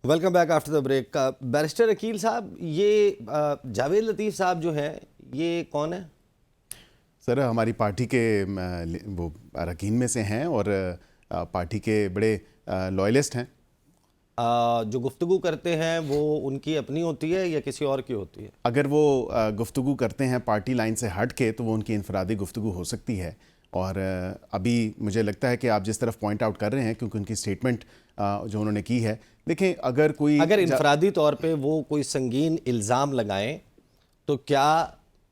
Welcome back after the break. Barrister Akeel साहब, ये जावेद लतीफ़ साहब जो हैं, ये कौन है? सर हमारी पार्टी के वो अरकान में से हैं और पार्टी के बड़े लॉयलिस्ट हैं। जो गुफ्तगू करते हैं वो उनकी अपनी होती है या किसी और की होती है? अगर वो गुफ्तगू करते हैं पार्टी लाइन से हट के तो वो उनकी इनफरादी गुफ्तगू हो सकती है। और अभी मुझे लगता है कि आप जिस तरफ पॉइंट आउट कर रहे हैं, क्योंकि उनकी स्टेटमेंट जो उन्होंने की है, देखें अगर इनफरादी तौर पे वो कोई संगीन इल्ज़ाम लगाएं तो क्या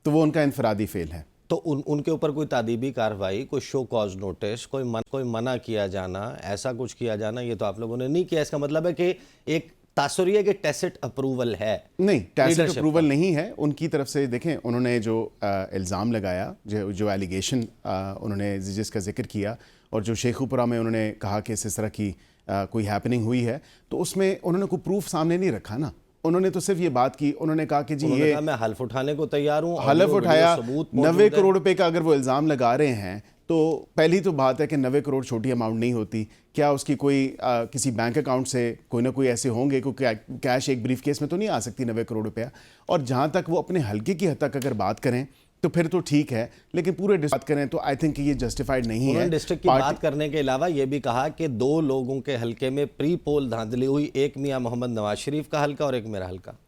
तो वो उनका इनफरादी फेल है। तो उनके ऊपर कोई तादीबी कार्रवाई, कोई शो कॉज नोटिस, कोई मना किया जाना, ऐसा कुछ किया जाना, ये तो आप लोगों ने नहीं किया। इसका मतलब है कि एक तासुरी है कि टैसिट अप्रूवल है। नहीं, टैसिट अप्रूवल नहीं है उनकी तरफ से। देखें, उन्होंने जो इल्ज़ाम लगाया, जो एलिगेशन उन्होंने जिसका जिक्र किया, और जो शेखुपुरा में उन्होंने कहा कि इस तरह की कोई हैपनिंग हुई है, तो उसमें उन्होंने कोई प्रूफ सामने नहीं रखा ना। उन्होंने तो सिर्फ ये बात की, उन्होंने कहा कि जी ये मैं हल्फ उठाने को तैयार हूँ। हल्फ उठाया। 90 करोड़ रुपए का अगर वो इल्ज़ाम लगा रहे हैं तो पहली तो बात है कि 90 करोड़ छोटी अमाउंट नहीं होती। क्या उसकी कोई किसी बैंक अकाउंट से कोई ना कोई ऐसे होंगे, क्योंकि कैश एक ब्रीफ केस में तो नहीं आ सकती 90 करोड़ रुपया। और जहाँ तक वो अपने हल्के की हद तक अगर बात करें तो फिर तो ठीक है, लेकिन पूरे बात करें तो आई थिंक ये जस्टिफाइड नहीं है। डिस्ट्रिक्ट की बात करने के अलावा ये भी कहा कि 2 लोगों के हल्के में प्री पोल धांधली हुई, एक मियां मोहम्मद नवाज शरीफ का हल्का और एक मेरा हल्का।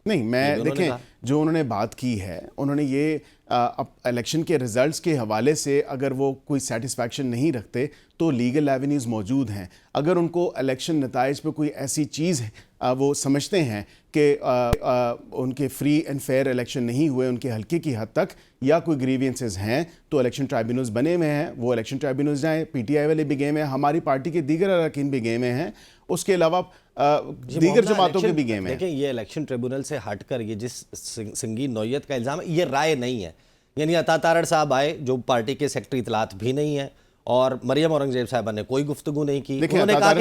नहीं, मैं देखें जो उन्होंने बात की है, उन्होंने ये इलेक्शन के रिजल्ट्स के हवाले से अगर वो कोई सेटिस्फैक्शन नहीं रखते तो लीगल एवेन्यूज़ मौजूद हैं। अगर उनको इलेक्शन नताइज पे कोई ऐसी चीज़ वो समझते हैं कि उनके फ्री एंड फेयर इलेक्शन नहीं हुए उनके हल्के की हद तक, या कोई ग्रीवियंसेस हैं, तो इलेक्शन ट्राइब्यूनल्स बने हुए हैं, वो इलेक्शन ट्राइब्यूनल्स जाएँ। पीटीआई वाले भी गए में हैं, हमारी पार्टी के दीगर अरकान भी गए में हैं, उसके अलावा दीगर जमातों के भी गेम है। देखिए, ये इलेक्शन ट्रिब्यूनल से हटकर ये जिस संगीन नौयत का इल्ज़ाम है, ये राय नहीं है। यानी अता तारड़ साहब आए जो पार्टी के सेक्रेटरी इतलात भी नहीं है, और मरियम औरंगजेब साहबा ने कोई गुफ्तगू नहीं की। उन्होंने कहा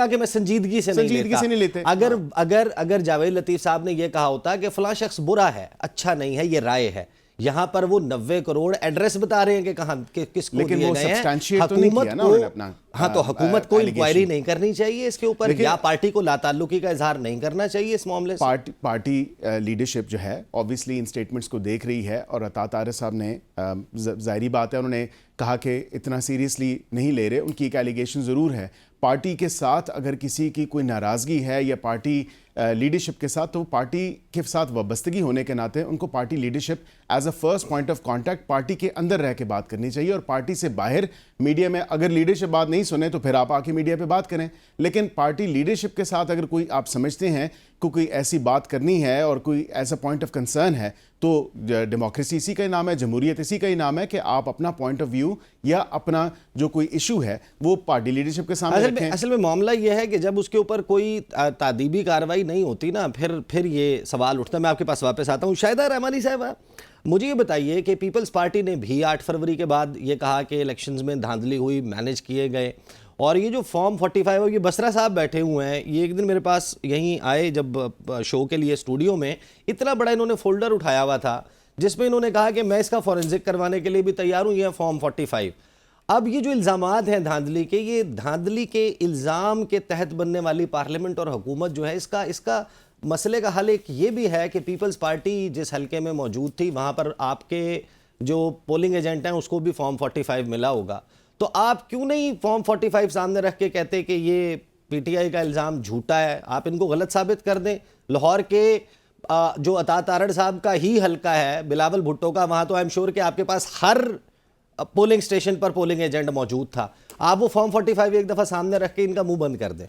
कि मैं संजीदगी से नहीं लेता। अगर जावेद लतीफ़ साहब ने यह कहा होता कि फलां शख्स बुरा है, अच्छा नहीं है, ये राय है, यहाँ पर वो 90 करोड़ एड्रेस बता रहे हैं कि कहाँ किसको दिए गए हैं। हुकूमत को, हाँ, तो हुकूमत को इंक्वायरी नहीं करनी चाहिए इसके ऊपर, या पार्टी को लाताल्लुकी का इजहार नहीं करना चाहिए इस मामले से? पार्टी लीडरशिप जो है ऑब्वियसली इन स्टेटमेंट्स को देख रही है, और अता तारड़ साहब ने जाहिर बात है उन्होंने कहा कि इतना सीरियसली नहीं ले रहे। उनकी एक एलिगेशन ज़रूर है पार्टी के साथ, अगर किसी की कोई नाराज़गी है या पार्टी लीडरशिप के साथ, तो पार्टी के साथ वाबस्तगी होने के नाते उनको party leadership as a first point of contact party के अंदर रह के बात करनी चाहिए। और पार्टी से बाहर मीडिया में अगर लीडरशिप बात नहीं सुने तो फिर आप आके मीडिया पे बात करें, लेकिन पार्टी लीडरशिप के साथ अगर कोई आप समझते हैं कि कोई ऐसी बात करनी है और कोई ऐसा पॉइंट ऑफ कंसर्न है, तो डेमोक्रेसी इसी का ही नाम है, जमहूरियत इसी का ही नाम है कि आप अपना पॉइंट ऑफ व्यू या अपना जो कोई इशू है वो पार्टी लीडरशिप के सामने रखें। असल में मामला यह है कि जब उसके ऊपर कोई तादीबी कार्रवाई नहीं होती ना, फिर ये सवाल उठता है। मैं आपके पास वापस आता हूँ। शाहिदा रहमानी साहब, मुझे ये बताइए कि पीपल्स पार्टी ने भी 8 फरवरी के बाद ये कहा कि इलेक्शंस में धांधली हुई, मैनेज किए गए, और ये जो फॉर्म 45 है, ये बसरा साहब बैठे हुए हैं, ये एक दिन मेरे पास यहीं आए जब शो के लिए स्टूडियो में, इतना बड़ा इन्होंने फोल्डर उठाया हुआ था जिसमें इन्होंने कहा कि मैं इसका फॉरेंसिक करवाने के लिए भी तैयार हूँ, ये फॉर्म 45। अब ये जो इल्ज़ामात हैं धांधली के, ये धांधली के इल्ज़ाम के तहत बनने वाली पार्लियामेंट और हुकूमत जो है, इसका मसले का हल एक ये भी है कि पीपल्स पार्टी जिस हल्के में मौजूद थी वहाँ पर आपके जो पोलिंग एजेंट हैं उसको भी फॉर्म 45 मिला होगा, तो आप क्यों नहीं फॉर्म 45 सामने रख के कहते कि ये पीटीआई का इल्ज़ाम झूठा है, आप इनको गलत साबित कर दें? लाहौर के जो अता तारड़ साहब का ही हल्का है, बिलावल भुट्टो का, वहाँ तो आई एम श्योर कि आपके पास हर पोलिंग स्टेशन पर पोलिंग एजेंट मौजूद था। आप वो फॉर्म 45 एक दफ़ा सामने रख के इनका मुंह बंद कर दें।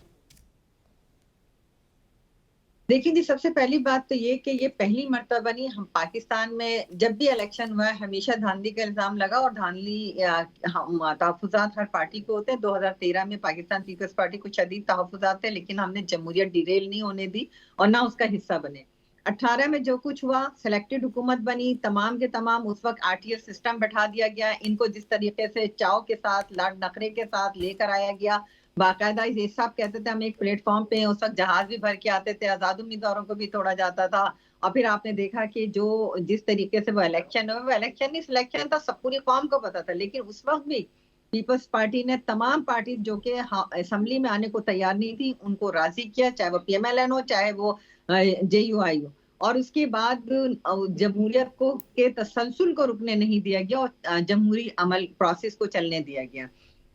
देखिए जी, सबसे पहली बात तो ये कि ये पहली मर्तबा नहीं, हम पाकिस्तान में जब भी इलेक्शन हुआ है हमेशा धांधली का इल्जाम लगा, और धांधली तहफ़्फ़ुज़ात हर पार्टी को होते हैं। 2013 में पाकिस्तान पीपल्स पार्टी को शदीद तहफ़्फ़ुज़ात थे, लेकिन हमने जमहूरियत डिरेल नहीं होने दी और ना उसका हिस्सा बने। 18 में जो कुछ हुआ, सिलेक्टेड हुकूमत बनी, तमाम के तमाम उस वक्त आरटीएस सिस्टम बैठा दिया गया, इनको जिस तरीके से चाव के साथ, लाड नखरे के साथ लेकर आया गया, बाकायदा ये साहब कहते थे हम एक प्लेटफॉर्म पे, उस वक्त जहाज भी भर के आते थे, आजाद उम्मीदवारों को भी तोड़ा जाता था। और फिर आपने देखा कि जिस तरीके से वो इलेक्शन नहीं सिलेक्शन था, सब पूरी कौम को पता था, लेकिन उस वक्त भी पीपल्स पार्टी ने तमाम पार्टी जो कि असेंबली में आने को तैयार नहीं थी उनको राजी किया, चाहे वो PMLN हो चाहे वो JUI हो। और उसके बाद जमहूरियत को के तसलसल को रुकने नहीं दिया गया और जमहूरी अमल प्रोसेस को चलने दिया गया।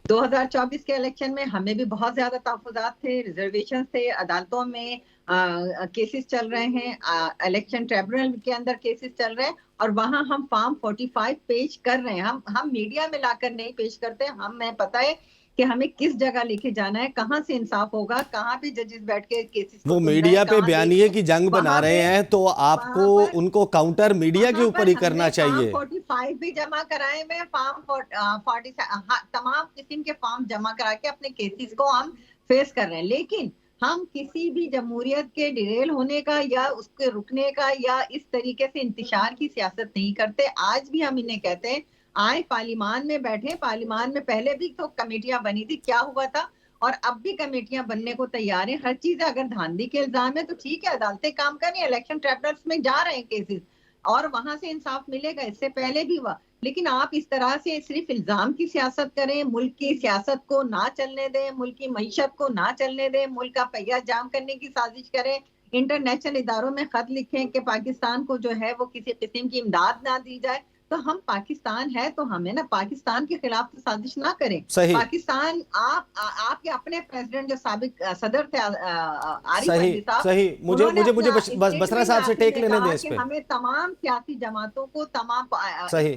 2024 के इलेक्शन में हमें भी बहुत ज्यादा तहफ्फुज़ात थे, रिजर्वेशन थे, अदालतों में केसेस चल रहे हैं, इलेक्शन ट्रिब्यूनल के अंदर केसेस चल रहे हैं और वहां हम फॉर्म 45 पेश कर रहे हैं। हम मीडिया में लाकर नहीं पेश करते, हमें पता है कि हमें किस जगह लेके जाना है, कहां से इंसाफ होगा, कहां पे जजेस बैठ के केसेस वो मीडिया पे बयानिए की जंग बना रहे हैं, तो आपको उनको काउंटर मीडिया के ऊपर ही करना चाहिए। 45 भी जमा कराए में फॉर्म 40 तमाम किस्म के फॉर्म जमा करा के अपने केसेस को हम फेस कर रहे हैं, लेकिन हम किसी भी जमहूरियत के डिरेल होने का या उसके रुकने का या इस तरीके से इंतशार की सियासत नहीं करते। आज भी हम इन्हें कहते हैं आए पार्लिमान में बैठे, पार्लिमान में पहले भी तो कमेटियां बनी थी, क्या हुआ था, और अब भी कमेटियां बनने को तैयार है। हर चीज अगर धांधली के इल्जाम है तो ठीक है, अदालतें काम करें, इलेक्शन ट्रिब्यूनल्स में जा रहे हैं केसेस और वहां से इंसाफ मिलेगा, इससे पहले भी हुआ। लेकिन आप इस तरह से सिर्फ इल्जाम की सियासत करें, मुल्क की सियासत को ना चलने दें, मुल्क की मईशत को ना चलने दें, मुल्क का पहिया जाम करने की साजिश करें, इंटरनेशनल इदारों में खत लिखें कि पाकिस्तान को जो है वो किसी किस्म की इमदाद ना दी जाए। तो हम पाकिस्तान है तो हमें ना पाकिस्तान के खिलाफ तो साजिश ना करें। सही। पाकिस्तान आपके अपने प्रेसिडेंट जो साबिक सदर थे आरिफ सही अलवी साहब, सही मुझे उन्होंने मुझे अपना बसरा साहब से टेक लेने दें इस पे। हमें तमाम सियासी जमातों को तमाम सही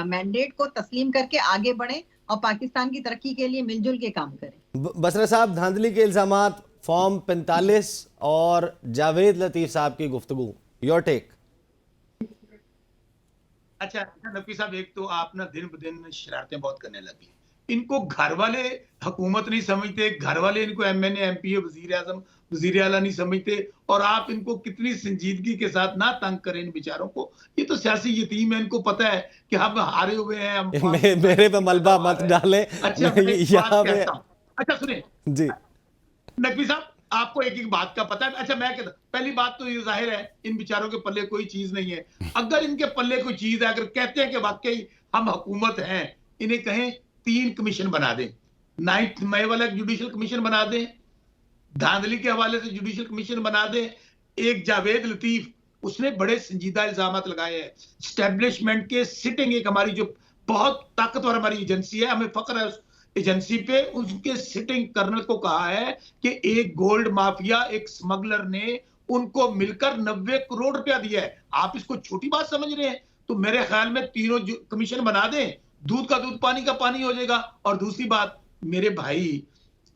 मैंडेट को तस्लीम करके आगे बढ़े और पाकिस्तान की तरक्की के लिए मिलजुल के काम करें। बसरा साहब, धांधली के इल्जामात, फॉर्म 45 और जावेद लतीफ साहब की गुफ्तगू, योर टेक। अच्छा नकवी साहब, एक तो आप ना दिन ब दिन शरारतें बहुत करने लगी। इनको घर वाले हुकूमत नहीं समझते, घर वाले इनको MNA MP वजीर आजम वजीर आला नहीं समझते, और आप इनको कितनी संजीदगी के साथ ना तंग करें इन बेचारों को। ये तो सियासी यतीम है, इनको पता है कि हम हारे हुए हैं, हम मेरे पे मलबा मत डालें। अच्छा अच्छा सुने जी नकवी साहब, आपको एक एक बात का पता है। अच्छा मैं कहता, पहली बात तो ये जाहिर है इन बेचारों के पल्ले कोई चीज नहीं है। अगर इनके पल्ले कोई चीज है, अगर कहते हैं कि वाकई हम हुकूमत हैं, इन्हें कहें 3 कमीशन बना दें। 9 मई वाला जुडिशल कमीशन बना दें, धांधली के हवाले से जुडिशल कमीशन बना दें। एक जावेद लतीफ, उसने बड़े संजीदा इल्जाम लगाए हैं स्टैब्लिशमेंट के। सिटिंग एक हमारी जो बहुत ताकतवर हमारी एजेंसी है, हमें फख्र है उस एजेंसी पे, उसके सिटिंग कर्नल को कहा है कि एक गोल्ड माफिया, एक स्मगलर ने उनको मिलकर 90 करोड़ रुपया दिया है। आप इसको छोटी बात समझ रहे हैं? तो मेरे ख्याल में तीनों कमीशन बना दें, दूध का दूध पानी का पानी हो जाएगा। और दूसरी बात, मेरे भाई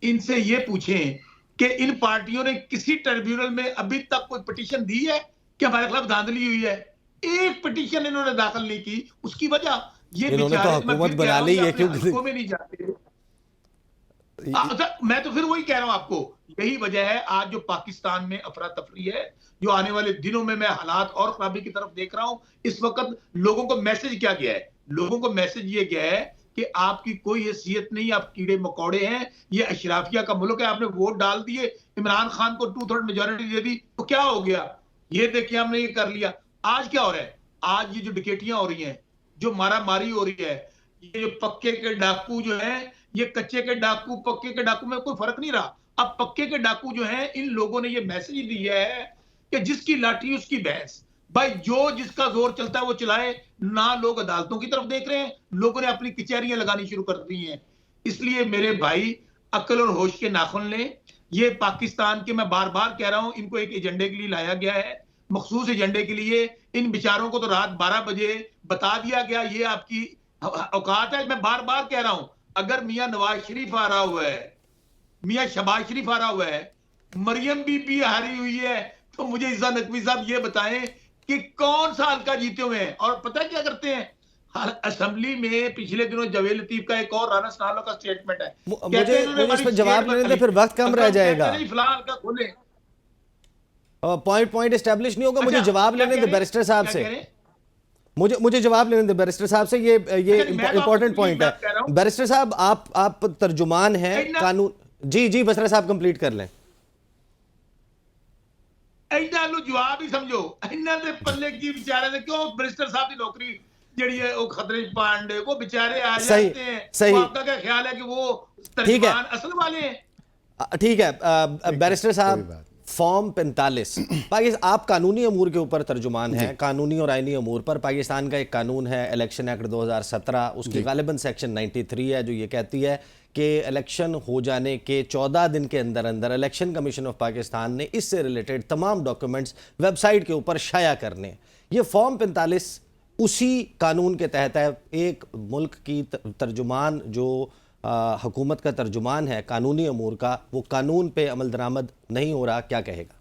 इनसे ये पूछें कि इन पार्टियों ने किसी ट्रिब्यूनल में अभी तक कोई पिटीशन दी है कि हमारे खिलाफ धांधली हुई है? एक पिटीशन इन्होंने दाखिल नहीं की। उसकी वजह ये इन्होंने तो हुकूमत बना ली है, क्योंकि में नहीं जाते। मैं तो फिर वही कह रहा हूं आपको, यही वजह है आज जो पाकिस्तान में अफरा तफरी है, जो आने वाले दिनों में मैं हालात और खराबी की तरफ देख रहा हूं। इस वक्त लोगों को मैसेज क्या गया है? लोगों को मैसेज ये गया है कि आपकी कोई हैसियत नहीं, आप कीड़े मकोड़े हैं, ये अशराफिया का मुल्क है, आपने वोट डाल दिए, इमरान खान को 2/3 मेजोरिटी दे दी, तो क्या हो गया? ये देखिए हमने ये कर लिया। आज क्या हो रहा है? आज ये जो डकैतियां हो रही हैं, जो मारा मारी हो रही है, ये जो पक्के के डाकू जो है, ये कच्चे के डाकू पक्के के डाकू में कोई फर्क नहीं रहा। अब पक्के के डाकू जो हैं, इन लोगों ने ये मैसेज दिया है कि जिसकी लाठी उसकी भैंस। भाई जो जिसका जोर चलता है वो चलाए ना। लोग अदालतों की तरफ देख रहे हैं, लोगों ने अपनी कचहरियां लगानी शुरू कर दी हैं। इसलिए मेरे भाई अक्ल और होश के नाखून लें। ये पाकिस्तान के, मैं बार बार कह रहा हूं, इनको एक एजेंडे के लिए लाया गया है, मखसूस एजेंडे के लिए। इन बेचारों को तो रात 12 बजे बता दिया गया ये आपकी औकात है। मैं बार बार कह रहा हूं, अगर मियां नवाज शरीफ आ रहा हुआ है, मियां शहबाज शरीफ आ रहा हुआ है, मरियम बीबी हारी हुई है, तो मुझे इज़ा नकवी साहब ये बताएं कि कौन सा हल्का जीते हुए हैं? और पता है क्या करते हैं? असेंबली में पिछले दिनों जावेद लतीफ का एक और राना सनालो का स्टेटमेंट है, मुझे इस पर जवाब लेने दे, फिर वक्त कम रह जाएगा। फिलहाल का खोले, पॉइंट एस्टेब्लिश नहीं होगा। मुझे जवाब लेने दे बैरिस्टर साहब से, मुझे जवाब लेने दे बैरिस्टर साहब से। ये इंपॉर्टेंट पॉइंट है। बैरिस्टर साहब, आप तर्जुमान हैं कानून। जी बसरा साहब कंप्लीट कर लें। जवाब ही समझो, इन्होंने पल्ले की बेचारे ने क्यों बैरिस्टर साहब की नौकरी जड़ी है वो खतरे पांडे वो बेचारे आ सही, जाते हैं। सही। तो आपका क्या ख्याल है कि वो ठीक है। तर्जुमान असल वाले हैं? ठीक है बैरिस्टर कोई साहब, बात फॉर्म 45 पाकिस्तान, आप कानूनी अमूर के ऊपर तर्जुमान हैं, कानूनी और आईनी अमूर पर। पाकिस्तान का एक कानून है इलेक्शन एक्ट 2017, उसकी गालिबन सेक्शन 93 है जो ये कहती है कि इलेक्शन हो जाने के 14 दिन के अंदर अंदर इलेक्शन कमीशन ऑफ पाकिस्तान ने इससे रिलेटेड तमाम डॉक्यूमेंट्स वेबसाइट के ऊपर शाया करने। ये फॉर्म 45 उसी कानून के तहत है। एक मुल्क की तर्जुमान जो हुकूमत का तर्जुमान है कानूनी अमूर का, वो कानून पे अमल दरामद नहीं हो रहा, क्या कहेगा?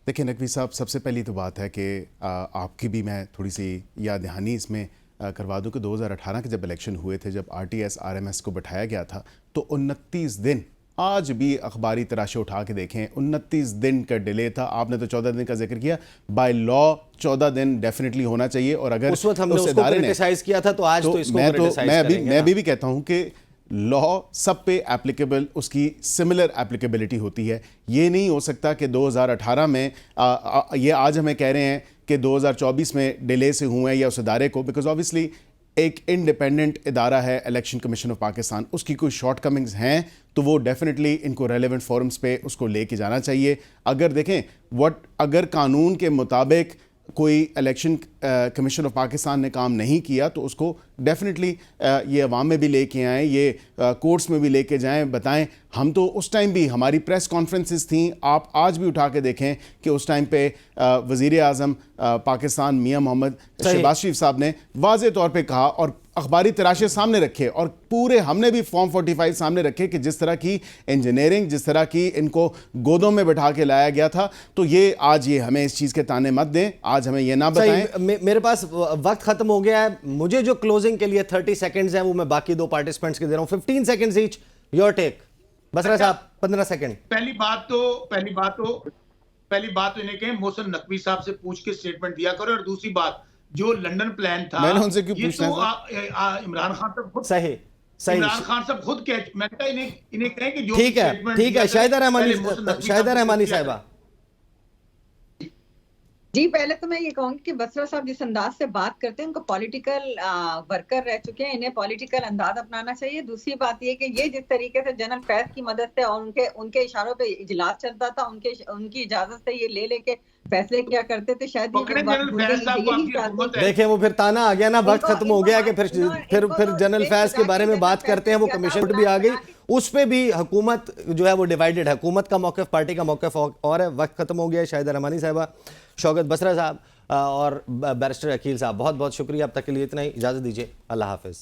देखिए नकवी साहब, सबसे पहली तो बात है कि आपकी भी मैं थोड़ी सी याद दहानी इसमें करवा दूं कि 2018 के जब इलेक्शन हुए थे, जब RTS RMS को बैठाया गया था, तो 29 दिन, आज भी अखबारी तराशे उठा के देखें, 29 दिन का डिले था। आपने तो 14 दिन का जिक्र किया, बाय लॉ 14 दिन डेफिनेटली होना चाहिए। और अगर उस वक्त हमने उसको क्रिटिसाइज किया था, तो आज तो इसको क्रिटिसाइज करेंगे। मैं अभी भी कहता हूं कि लॉ सब पे एप्लीकेबल, उसकी सिमिलर एप्लीकेबिलिटी होती है। ये नहीं हो सकता कि 2018 में ये आज हमें कह रहे हैं कि 2024 में डिले से हुए हैं या उस इदारे को, बिकॉज ऑब्वियसली एक इंडिपेंडेंट इदारा है इलेक्शन कमीशन ऑफ पाकिस्तान, उसकी कोई शॉर्ट कमिंग्स हैं तो वो डेफिनेटली इनको रेलेवेंट फोरम्स पे उसको लेके जाना चाहिए। अगर देखें अगर कानून के मुताबिक कोई इलेक्शन कमीशन ऑफ पाकिस्तान ने काम नहीं किया तो उसको डेफिनेटली ये अवाम में भी लेके आएँ, ये कोर्ट्स में भी लेके जाएं, बताएं। हम तो उस टाइम भी हमारी प्रेस कॉन्फ्रेंसेस थी, आप आज भी उठा के देखें कि उस टाइम पे वज़ीर आज़म पाकिस्तान मियां मोहम्मद शहबाज शरीफ साहब ने वाज़े तौर पे कहा और अखबारी तराशे सामने रखे, और पूरे हमने भी फॉर्म 45 सामने रखे कि जिस तरह की इंजीनियरिंग, जिस तरह की इनको गोदों में बैठा के लाया गया था। तो ये आज ये हमें इस चीज़ के ताने मत दें, आज हमें ये ना बताएं। मेरे पास वक्त खत्म हो गया है, मुझे जो क्लोजिंग के लिए 30 सेकंड्स हैं वो मैं बाकी दो पार्टिसिपेंट्स के दे रहा हूं। 15 seconds each, your take. Basra साहब 15 सेकंड। पहली बात तो इन्हें कहें मोहसिन नकवी साहब से पूछ के स्टेटमेंट दिया करो। और दूसरी बात, जो लंदन प्लान था, मैंने उनसे क्यों ये पूछना तो है? इमरान खान साहब खुद सही इमरान खान साहब खुद मैं कहता इन्हें कहें कि जो ठीक है शाहिदा रहमानी साहिबा। जी, पहले तो मैं ये कहूंगी कि बसरा साहब जिस अंदाज से बात करते हैं, उनको पॉलिटिकल वर्कर रह चुके हैं, इन्हें पॉलिटिकल अंदाज अपनाना चाहिए। दूसरी बात ये कि ये जिस तरीके से जनरल फैज की मदद से और उनके इशारों पे इजलास चलता था, उनकी इजाजत से ये ले लेके फैसले क्या करते थे, शायद देखें वो फिर ताना आ गया ना, वक्त खत्म हो गया कि फिर जनरल फैज के बारे में बात करते हैं, वो कमीशन भी आ गई, उस पे भी हुकूमत जो है वो डिवाइडेड है। हुकूमत का मौक़िफ़, पार्टी का मौक़िफ़ और है। वक्त खत्म हो गया। शाहिदा रहमानी साहिबा, शौकत बसरा साहब और बैरिस्टर अकील साहब, बहुत बहुत शुक्रिया। अब तक के लिए इतना ही, इजाज़त दीजिए। अल्लाह हाफ़िज़।